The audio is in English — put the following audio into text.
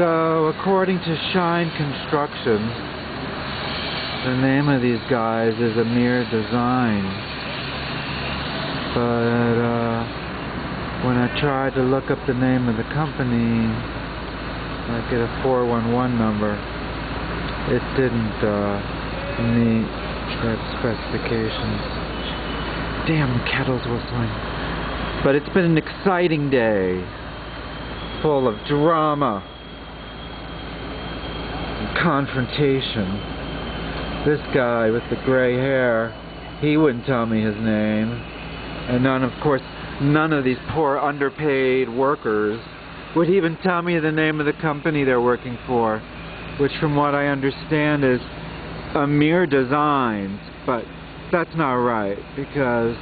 So, according to Shine Construction, the name of these guys is Amir Design. But, when I tried to look up the name of the company, I get a 411 number. It didn't, meet that specifications. Damn, the kettle's whistling. But it's been an exciting day, full of drama and confrontation. This guy with the gray hair, he wouldn't tell me his name. And none of these poor underpaid workers would even tell me the name of the company they're working for, which from what I understand is Amir Designs. But that's not right, because